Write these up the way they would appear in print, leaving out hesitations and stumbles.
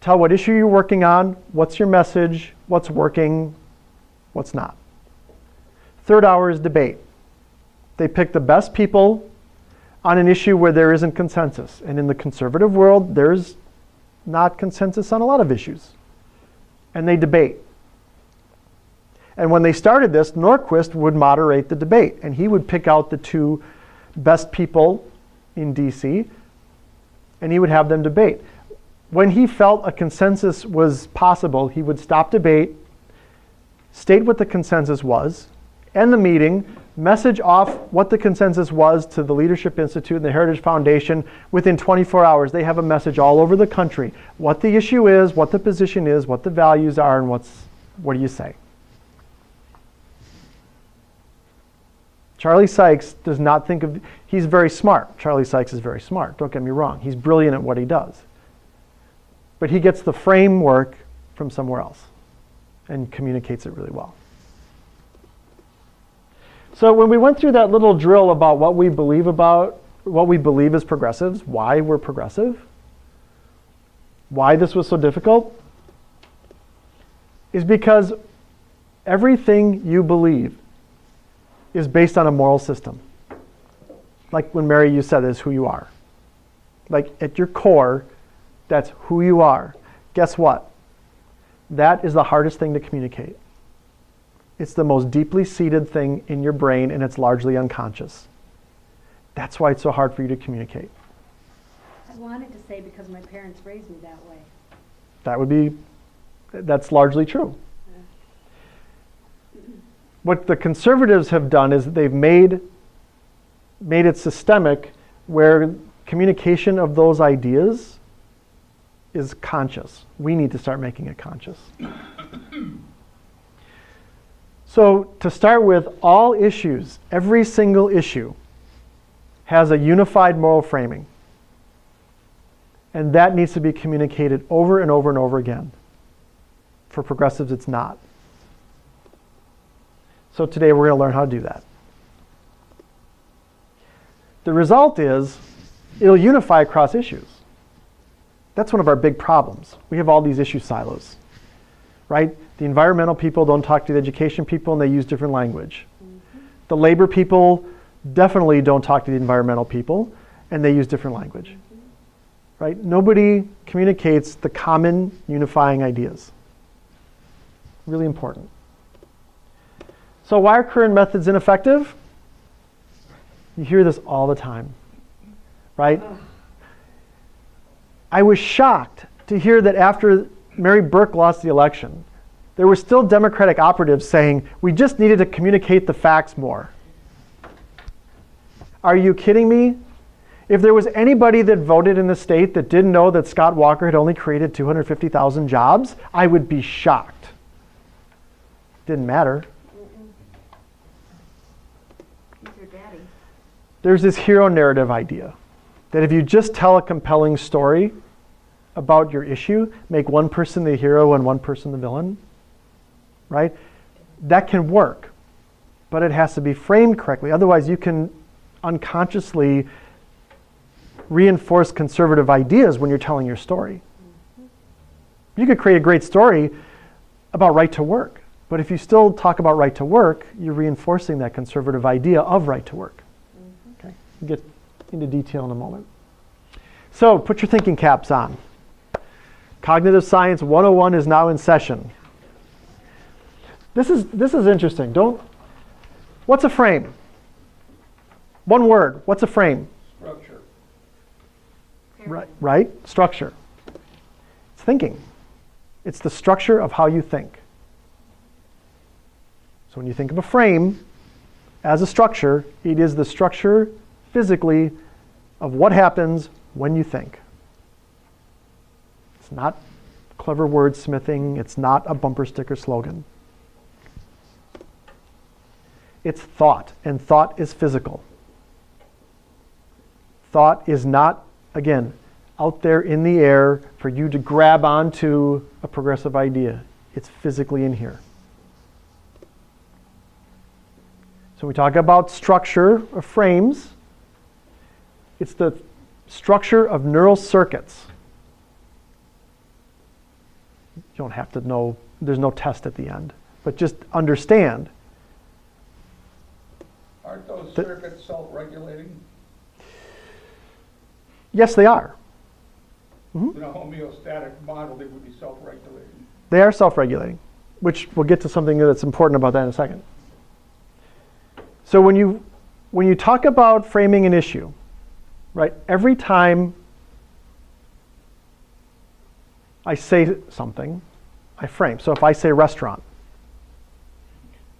Tell what issue you're working on, what's your message, what's working, what's not. Third hour is debate. They pick the best people on an issue where there isn't consensus. And in the conservative world, there's not consensus on a lot of issues. And they debate. And when they started this, Norquist would moderate the debate, and he would pick out the two best people in DC, and he would have them debate. When he felt a consensus was possible, he would stop debate, state what the consensus was, end the meeting, message off what the consensus was to the Leadership Institute and the Heritage Foundation. Within 24 hours, they have a message all over the country. What the issue is, what the position is, what the values are, and what do you say? Charlie Sykes does not think of, he's very smart. Charlie Sykes is very smart, don't get me wrong. He's brilliant at what he does. But he gets the framework from somewhere else and communicates it really well. So when we went through that little drill about what we believe as progressives, why we're progressive, why this was so difficult, is because everything you believe is based on a moral system. Like when Mary, you said, is who you are. Like at your core, that's who you are. Guess what? That is the hardest thing to communicate. It's the most deeply seated thing in your brain, and it's largely unconscious. That's why it's so hard for you to communicate. I wanted to say because my parents raised me that way. That's largely true. What the conservatives have done is they've made it systemic, where communication of those ideas is conscious. We need to start making it conscious. So to start with, all issues, every single issue, has a unified moral framing. And that needs to be communicated over and over and over again. For progressives, it's not. So today we're going to learn how to do that. The result is, it'll unify across issues. That's one of our big problems. We have all these issue silos, right? The environmental people don't talk to the education people, and they use different language. Mm-hmm. The labor people definitely don't talk to the environmental people, and they use different language. Mm-hmm. Right? Nobody communicates the common unifying ideas. Really important. So why are current methods ineffective? You hear this all the time, right? I was shocked to hear that after Mary Burke lost the election, there were still Democratic operatives saying, we just needed to communicate the facts more. Are you kidding me? If there was anybody that voted in the state that didn't know that Scott Walker had only created 250,000 jobs, I would be shocked. Didn't matter. There's this hero narrative idea that if you just tell a compelling story about your issue, make one person the hero and one person the villain, right? That can work, but it has to be framed correctly. Otherwise, you can unconsciously reinforce conservative ideas when you're telling your story. You could create a great story about right to work, but if you still talk about right to work, you're reinforcing that conservative idea of right to work. Okay, we'll get into detail in a moment. So put your thinking caps on. Cognitive Science 101 is now in session. This is interesting. What's a frame? One word. What's a frame? Structure. Right? Structure. It's thinking. It's the structure of how you think. So when you think of a frame as a structure, it is the structure physically of what happens when you think. It's not clever wordsmithing. It's not a bumper sticker slogan. It's thought, and thought is physical. Thought is not, again, out there in the air for you to grab onto a progressive idea. It's physically in here. So we talk about structure of frames. It's the structure of neural circuits. You don't have to know, there's no test at the end. But just understand. Aren't those circuits self-regulating? Yes, they are. In a homeostatic model, they would be self-regulating. They are self-regulating, which we'll get to something that's important about that in a second. So when you talk about framing an issue, right, every time I say something, I frame. So if I say restaurant,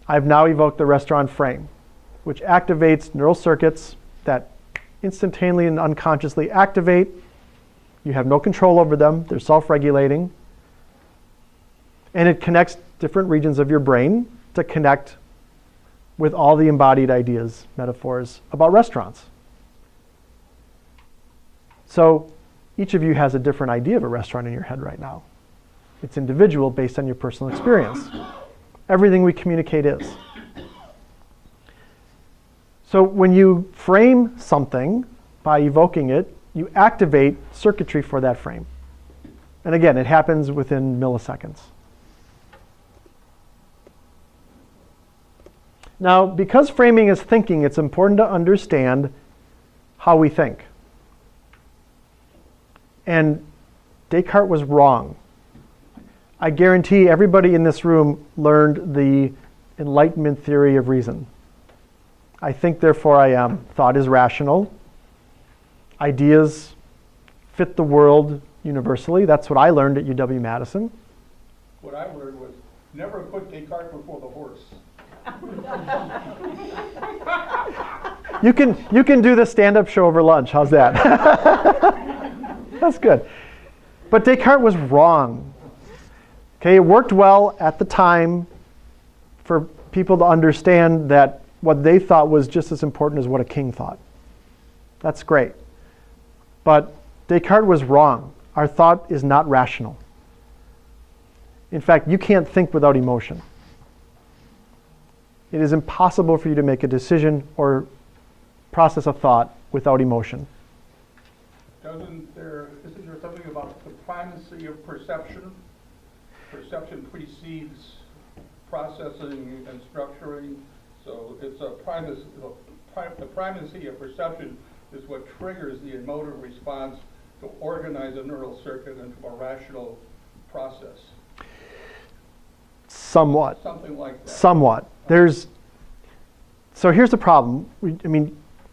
I've now evoked the restaurant frame, which activates neural circuits that instantaneously and unconsciously activate. You have no control over them. They're self-regulating. And it connects different regions of your brain to connect with all the embodied ideas, metaphors about restaurants. So each of you has a different idea of a restaurant in your head right now. It's individual based on your personal experience. Everything we communicate is. So when you frame something by evoking it, you activate circuitry for that frame. And again, it happens within milliseconds. Now, because framing is thinking, it's important to understand how we think. And Descartes was wrong. I guarantee everybody in this room learned the Enlightenment theory of reason. I think, therefore I am. Thought is rational. Ideas fit the world universally. That's what I learned at UW-Madison. What I learned was never put Descartes before the horse. You can do the stand-up show over lunch. How's that? That's good. But Descartes was wrong. Okay, it worked well at the time for people to understand that what they thought was just as important as what a king thought. That's great. But Descartes was wrong. Our thought is not rational. In fact, you can't think without emotion. It is impossible for you to make a decision or process a thought without emotion. Isn't there something about the primacy of perception? Perception precedes processing and structuring. So it's a primacy. The primacy of perception is what triggers the emotive response to organize a neural circuit into a rational process. Somewhat. Something like that. Somewhat. So here's the problem.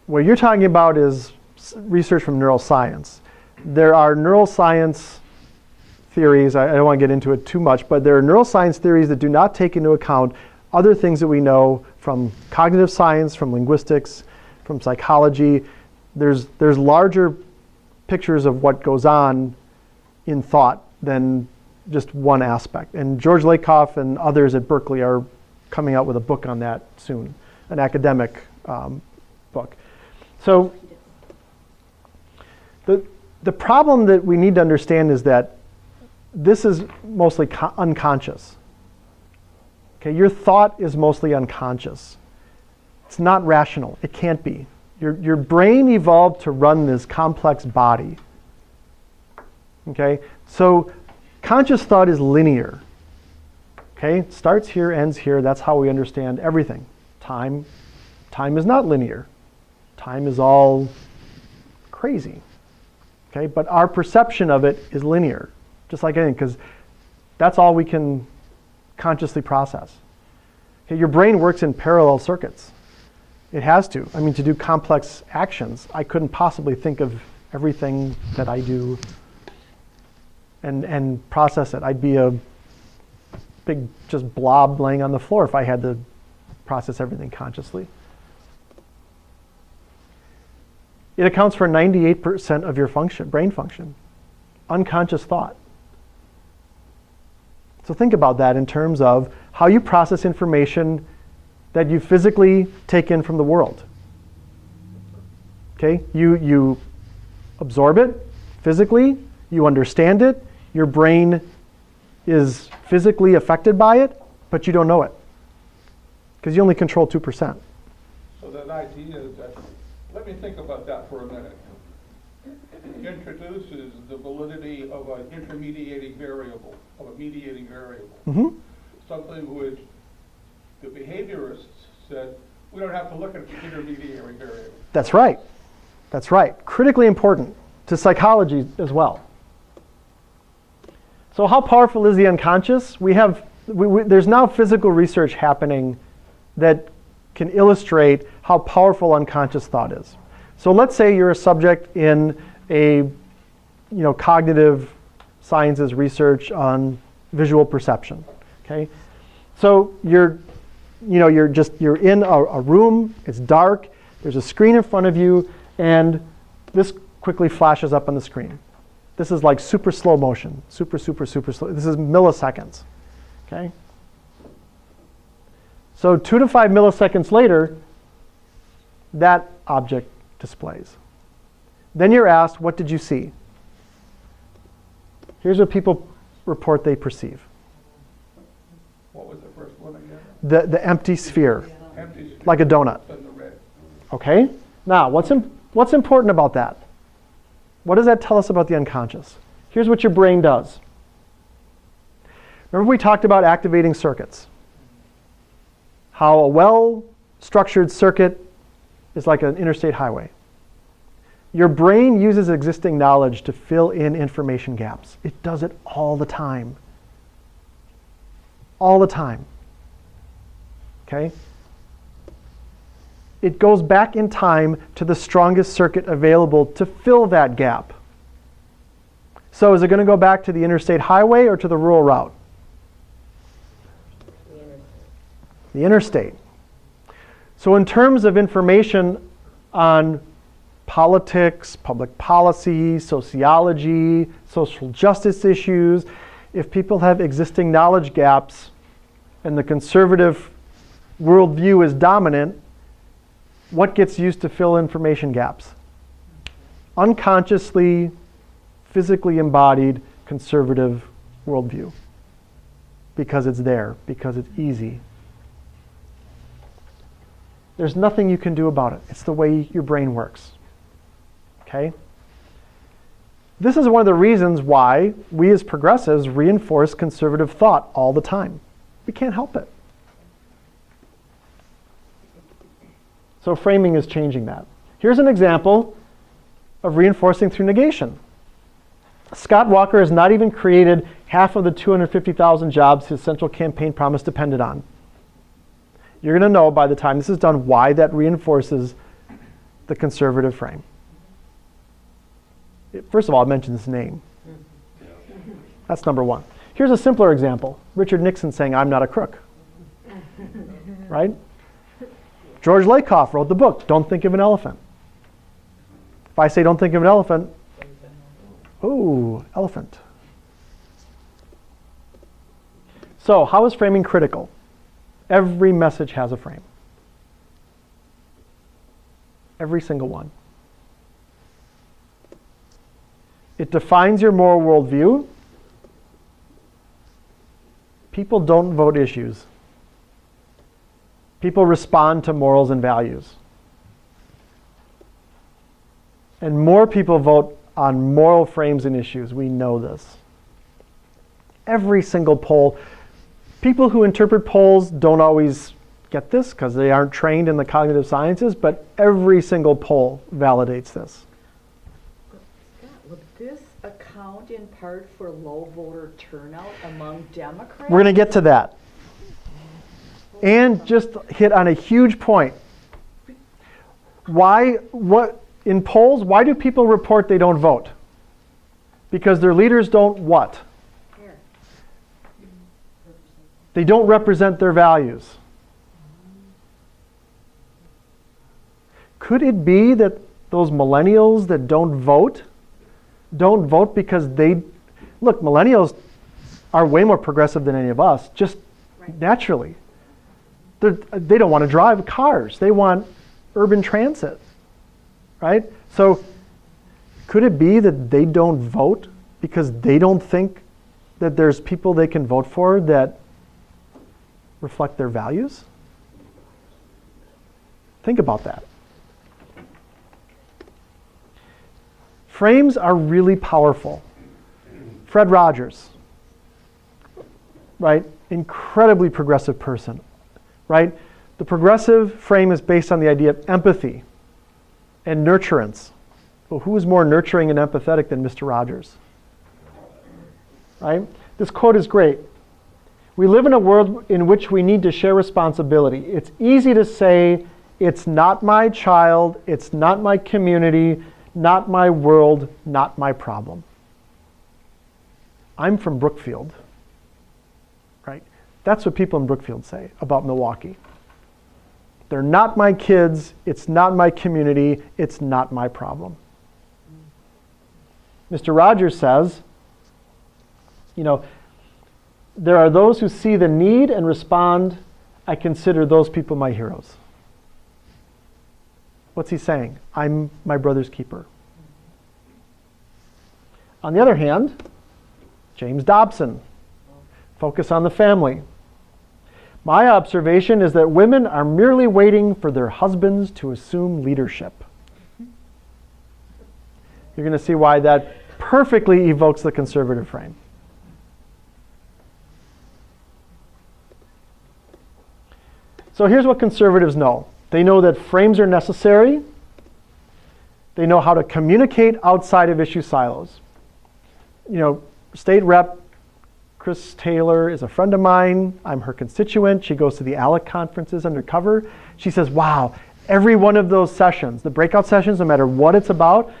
What you're talking about is research from neuroscience. There are neuroscience theories, I don't want to get into it too much, but there are neuroscience theories that do not take into account other things that we know from cognitive science, from linguistics, from psychology. There's larger pictures of what goes on in thought than just one aspect. And George Lakoff and others at Berkeley are coming out with a book on that soon, an academic book. So the problem that we need to understand is that this is mostly unconscious. Okay, your thought is mostly unconscious. It's not rational. It can't be. Your brain evolved to run this complex body. Okay, so conscious thought is linear. Okay, it starts here, ends here. That's how we understand everything. Time is not linear. Time is all crazy. Okay, but our perception of it is linear, just like anything, because that's all we can consciously process. Okay, your brain works in parallel circuits. It has to. To do complex actions, I couldn't possibly think of everything that I do and process it. I'd be a big just blob laying on the floor if I had to process everything consciously. It accounts for 98% of your brain function, unconscious thought. So think about that in terms of how you process information that you physically take in from the world. Okay, you absorb it physically, you understand it, your brain is physically affected by it, but you don't know it because you only control 2%. So that idea is that, let me think about that for a minute. introduces the validity of an intermediating variable, of a mediating variable. Hmm. Something which the behaviorists said, we don't have to look at the intermediary variable. That's right. That's right. Critically important to psychology as well. So how powerful is the unconscious? There's now physical research happening that can illustrate how powerful unconscious thought is. So let's say you're a subject in a cognitive sciences research on visual perception. Okay, so you're in a room. It's dark. There's a screen in front of you, and this quickly flashes up on the screen. This is like super slow motion, super slow. This is milliseconds. Okay. So 2 to 5 milliseconds later, that object displays. Then you're asked, what did you see? Here's what people report they perceive. What was the first one again? The empty sphere, Empty sphere. like a donut. And the red. Okay? Now, what's important about that? What does that tell us about the unconscious? Here's what your brain does. Remember we talked about activating circuits. How a well-structured circuit is like an interstate highway. Your brain uses existing knowledge to fill in information gaps. It does it all the time. All the time. Okay? It goes back in time to the strongest circuit available to fill that gap. So is it going to go back to the interstate highway or to the rural route? The interstate. So in terms of information on politics, public policy, sociology, social justice issues, if people have existing knowledge gaps and the conservative worldview is dominant, what gets used to fill information gaps? Unconsciously, physically embodied conservative worldview. Because it's there, because it's easy. There's nothing you can do about it. It's the way your brain works. Okay? This is one of the reasons why we as progressives reinforce conservative thought all the time. We can't help it. So framing is changing that. Here's an example of reinforcing through negation. Scott Walker has not even created half of the 250,000 jobs his central campaign promise depended on. You're going to know by the time this is done why that reinforces the conservative frame. First of all, I mentioned his name. That's number one. Here's a simpler example. Richard Nixon saying, "I'm not a crook." Right? George Lakoff wrote the book, Don't Think of an Elephant. If I say don't think of an elephant, ooh, elephant. So how is framing critical? Every message has a frame. Every single one. It defines your moral worldview. People don't vote issues. People respond to morals and values. And more people vote on moral frames and issues. We know this. Every single poll. People who interpret polls don't always get this because they aren't trained in the cognitive sciences, but every single poll validates this. Scott, would this account in part for low voter turnout among Democrats? We're going to get to that. And just hit on a huge point. In polls, why do people report they don't vote? Because their leaders don't what? Here. They don't represent their values. Could it be that those millennials that don't vote because look, millennials are way more progressive than any of us, just Right. naturally. They don't want to drive cars. They want urban transit, right? So could it be that they don't vote because they don't think that there's people they can vote for that reflect their values? Think about that. frames are really powerful. Fred Rogers, right? Incredibly progressive person, right? The progressive frame is based on the idea of empathy and nurturance. Well, who is more nurturing and empathetic than Mr. Rogers? Right? This quote is great. We live in a world in which we need to share responsibility. It's easy to say, it's not my child, it's not my community, not my world, not my problem. I'm from Brookfield, right? That's what people in Brookfield say about Milwaukee. They're not my kids, it's not my community, it's not my problem. Mr. Rogers says, there are those who see the need and respond. I consider those people my heroes. What's he saying? I'm my brother's keeper. On the other hand, James Dobson, focus on the family. My observation is that women are merely waiting for their husbands to assume leadership. You're going to see why that perfectly evokes the conservative frame. So here's what conservatives know. They know that frames are necessary. They know how to communicate outside of issue silos. State Rep Chris Taylor is a friend of mine. I'm her constituent. She goes to the ALEC conferences undercover. She says, wow, every one of those sessions, the breakout sessions, no matter what it's about,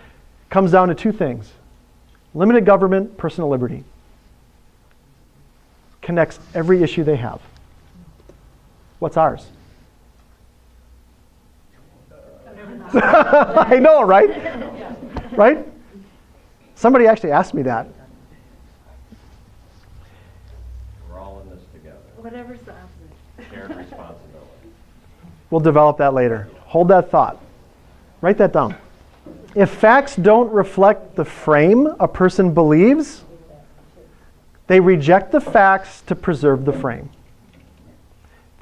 comes down to two things. Limited government, personal liberty. Connects every issue they have. What's ours? I know, right? Right? Somebody actually asked me that. We're all in this together. Whatever's the opposite. Shared responsibility. We'll develop that later. Hold that thought. Write that down. If facts don't reflect the frame a person believes, they reject the facts to preserve the frame.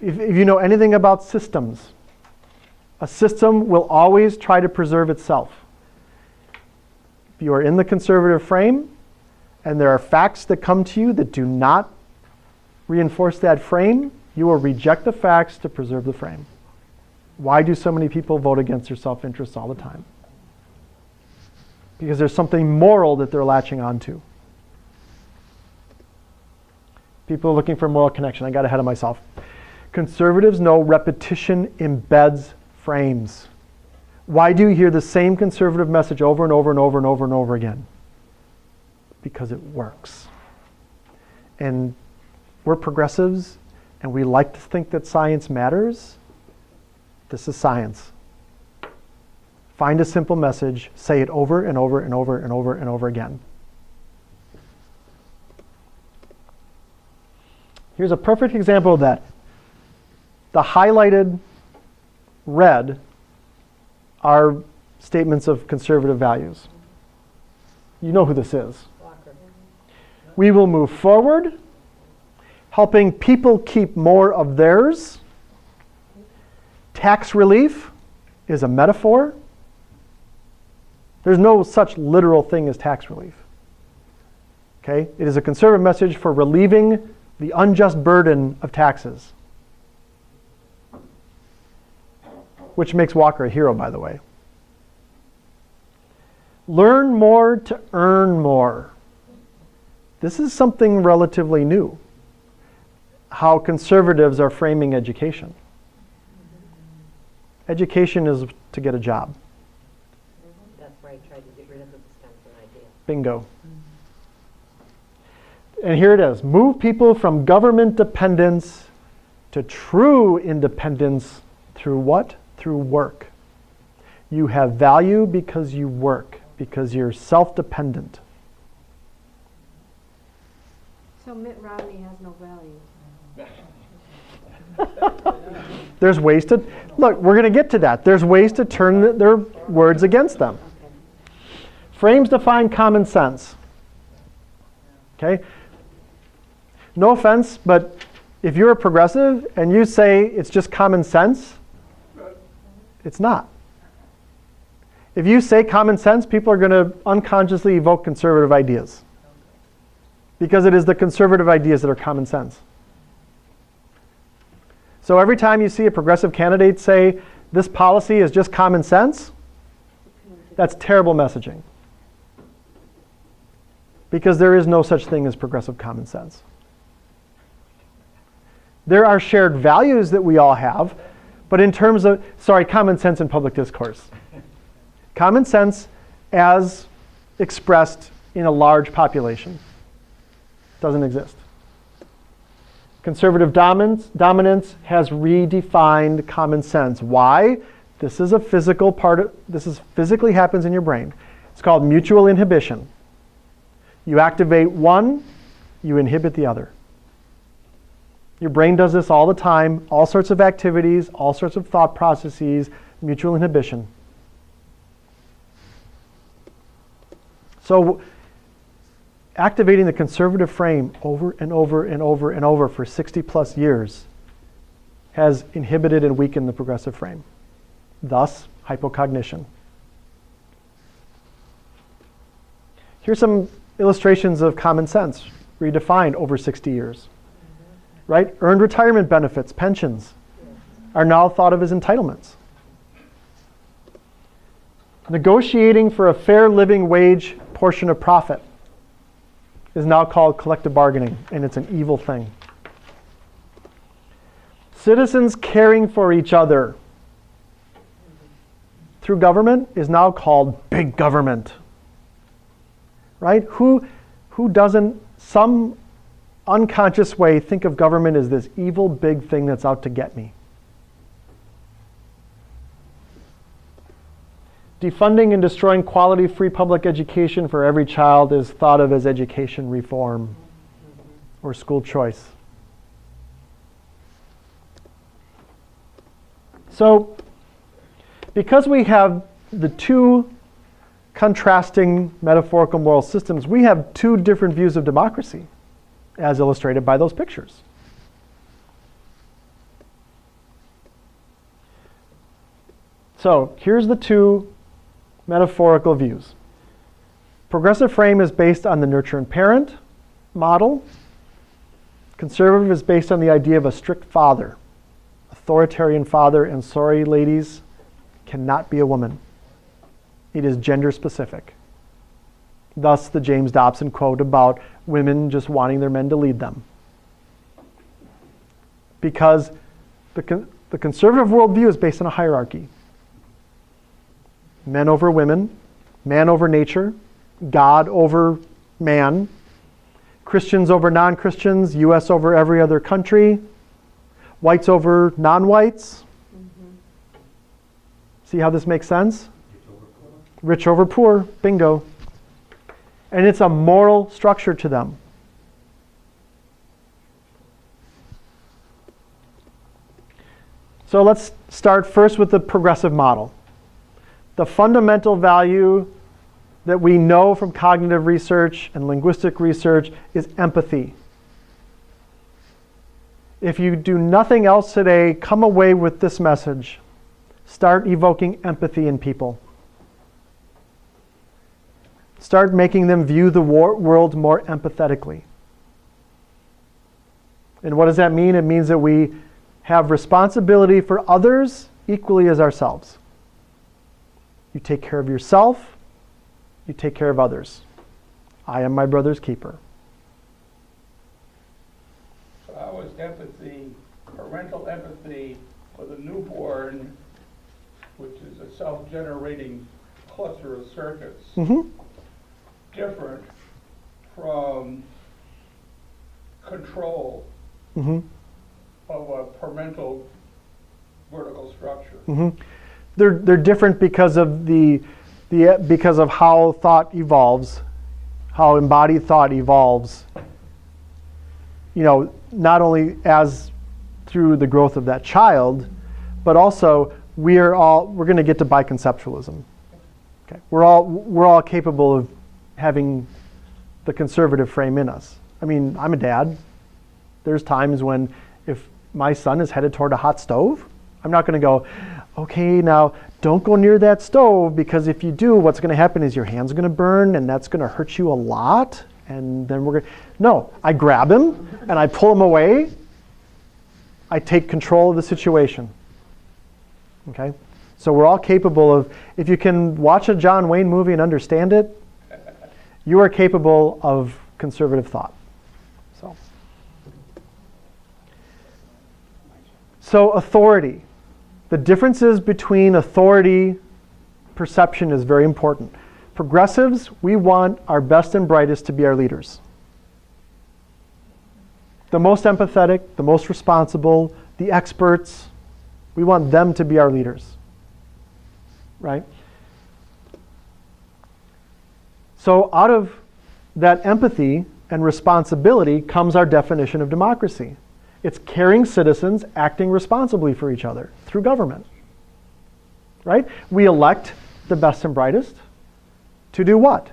If you know anything about systems, a system will always try to preserve itself. If you are in the conservative frame and there are facts that come to you that do not reinforce that frame, you will reject the facts to preserve the frame. Why do so many people vote against their self-interest all the time? Because there's something moral that they're latching onto. People are looking for moral connection. I got ahead of myself. Conservatives know repetition embeds frames. Why do you hear the same conservative message over and over and over and over and over again? Because it works. And we're progressives, and we like to think that science matters. This is science. Find a simple message, say it over and over and over and over and over again. Here's a perfect example of that. The highlighted red are statements of conservative values. You know who this is. We will move forward, helping people keep more of theirs. Tax relief is a metaphor. There's no such literal thing as tax relief. Okay? It is a conservative message for relieving the unjust burden of taxes. Which makes Walker a hero, by the way. Learn more to earn more. This is something relatively new. How conservatives are framing education. Education is to get a job. That's why I tried to get rid of the Wisconsin idea. Bingo. And here it is. Move people from government dependence to true independence through what? Through work. You have value because you work, because you're self-dependent. So Mitt Romney has no value. There's ways to, look, we're going to get to that. There's ways to turn their words against them. Frames define common sense. Okay? No offense, but if you're a progressive and you say it's just common sense, it's not. If you say common sense, people are going to unconsciously evoke conservative ideas. Because it is the conservative ideas that are common sense. So every time you see a progressive candidate say, this policy is just common sense, that's terrible messaging. Because there is no such thing as progressive common sense. There are shared values that we all have, but in terms of, common sense in public discourse. Common sense as expressed in a large population doesn't exist. Conservative dominance has redefined common sense. Why? This is a physical physically happens in your brain. It's called mutual inhibition. You activate one, you inhibit the other. Your brain does this all the time, all sorts of activities, all sorts of thought processes, mutual inhibition. So activating the conservative frame over and over and over and over for 60 plus years has inhibited and weakened the progressive frame. Thus, hypocognition. Here's some illustrations of common sense redefined over 60 years. Right? Earned retirement benefits, pensions, are now thought of as entitlements. Negotiating for a fair living wage portion of profit is now called collective bargaining, and it's an evil thing. Citizens caring for each other through government is now called big government. Right? Who doesn't, some unconscious way, think of government as this evil big thing that's out to get me? Defunding and destroying quality free public education for every child is thought of as education reform or school choice. So, because we have the two contrasting metaphorical moral systems, we have two different views of democracy, as illustrated by those pictures. So, here's the two metaphorical views. Progressive frame is based on the nurture and parent model. Conservative is based on the idea of a strict father, authoritarian father, and sorry ladies, cannot be a woman. It is gender specific. Thus the James Dobson quote about women just wanting their men to lead them. Because the conservative worldview is based on a hierarchy. Men over women, man over nature, God over man, Christians over non-Christians, US over every other country, whites over non-whites. See how this makes sense? Rich over poor, bingo. And it's a moral structure to them. So let's start first with the progressive model. The fundamental value that we know from cognitive research and linguistic research is empathy. If you do nothing else today, come away with this message. Start evoking empathy in people. Start making them view the world more empathetically. And what does that mean? It means that we have responsibility for others equally as ourselves. You take care of yourself, you take care of others. I am my brother's keeper. So how is empathy, parental empathy for the newborn, which is a self-generating cluster of circuits, different from control of a parental vertical structure? They're different because of because of how thought evolves, how embodied thought evolves. You know, not only as through the growth of that child, but also we're going to get to biconceptualism. Okay, we're all capable of having the conservative frame in us. I mean, I'm a dad. There's times when if my son is headed toward a hot stove, I'm not going to go, okay, now don't go near that stove because if you do, what's going to happen is your hand's going to burn and that's going to hurt you a lot. And then we're going to, no, I grab him and I pull him away. I take control of the situation. Okay? So we're all capable of, if you can watch a John Wayne movie and understand it, you are capable of conservative thought. So authority. The differences between authority perception is very important. Progressives, we want our best and brightest to be our leaders. The most empathetic, the most responsible, the experts, we want them to be our leaders. Right? So out of that empathy and responsibility comes our definition of democracy. It's caring citizens acting responsibly for each other through government. Right? We elect the best and brightest to do what?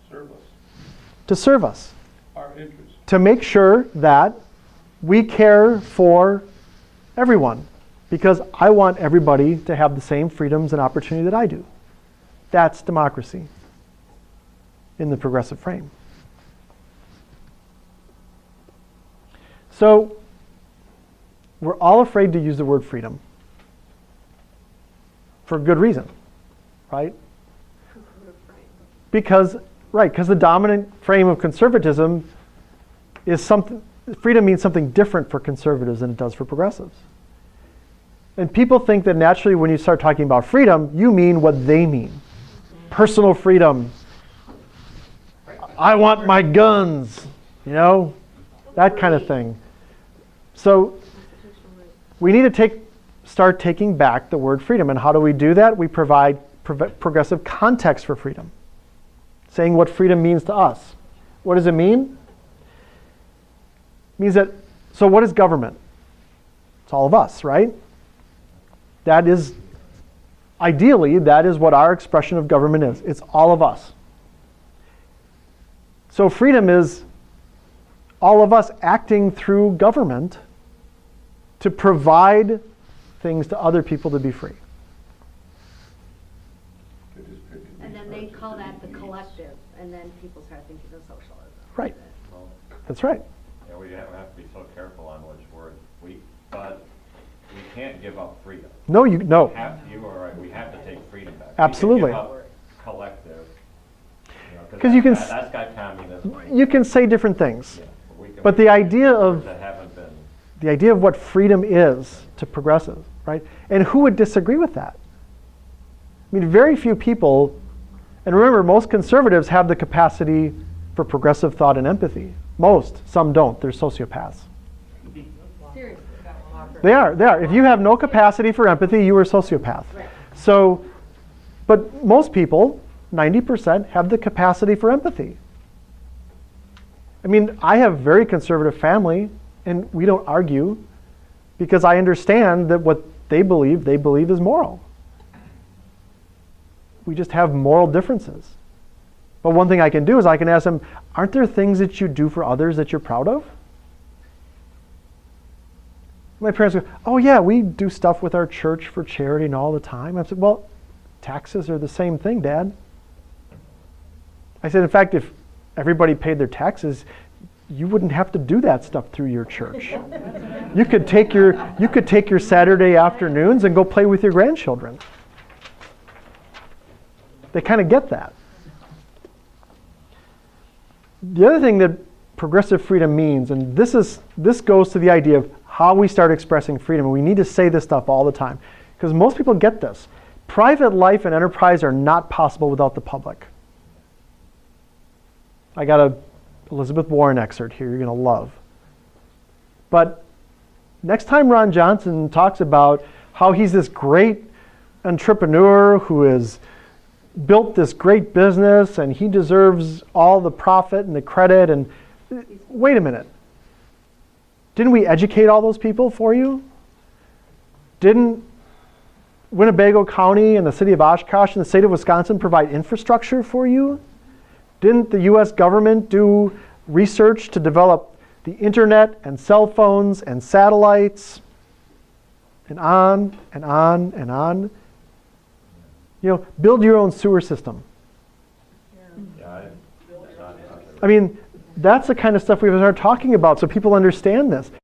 Serve us, To serve us. our interests. To make sure that we care for everyone. Because I want everybody to have the same freedoms and opportunity that I do. That's democracy in the progressive frame. So, we're all afraid to use the word freedom. For good reason, right? Because the dominant frame of conservatism is something, freedom means something different for conservatives than it does for progressives. And people think that naturally when you start talking about freedom, you mean what they mean. Personal freedom. I want my guns, that kind of thing. So we need to start taking back the word freedom. And how do we do that? We provide progressive context for freedom. Saying what freedom means to us. What does it mean? It means that, so what is government? It's all of us, right? That is, ideally, that is what our expression of government is. It's all of us. So freedom is all of us acting through government to provide things to other people to be free. And then they call that the collective, and then people start thinking of socialism. Right. Well, That's right. yeah, we have to be so careful on which word but we can't give up freedom. No. You are right, we have to take freedom back. Absolutely. We can give up collective. 'Cause you can That's got communism. You can say different things. Yeah, But the idea of that haven't been. the idea of what freedom is to progressives, right? And who would disagree with that? I mean, very few people, and remember, most conservatives have the capacity for progressive thought and empathy. Most, some don't. They're sociopaths. Seriously. They are. If you have no capacity for empathy, you are a sociopath. So, but most people, 90%, have the capacity for empathy. I mean, I have a very conservative family, and we don't argue because I understand that what they believe is moral. We just have moral differences. But one thing I can do is I can ask them, aren't there things that you do for others that you're proud of? My parents go, oh yeah, we do stuff with our church for charity and all the time. I said, well, taxes are the same thing, Dad. I said, in fact, if everybody paid their taxes, you wouldn't have to do that stuff through your church. You could take your Saturday afternoons and go play with your grandchildren. They kind of get that. The other thing that progressive freedom means, and this goes to the idea of how we start expressing freedom, and we need to say this stuff all the time, because most people get this. Private life and enterprise are not possible without the public. I got a Elizabeth Warren excerpt here you're going to love. But next time Ron Johnson talks about how he's this great entrepreneur who has built this great business and he deserves all the profit and the credit, and wait a minute. Didn't we educate all those people for you? Didn't Winnebago County and the city of Oshkosh and the state of Wisconsin provide infrastructure for you? Didn't the US government do research to develop the internet and cell phones and satellites and on and on and on. You know, build your own sewer system. Yeah, I mean, that's the kind of stuff we've started talking about so people understand this.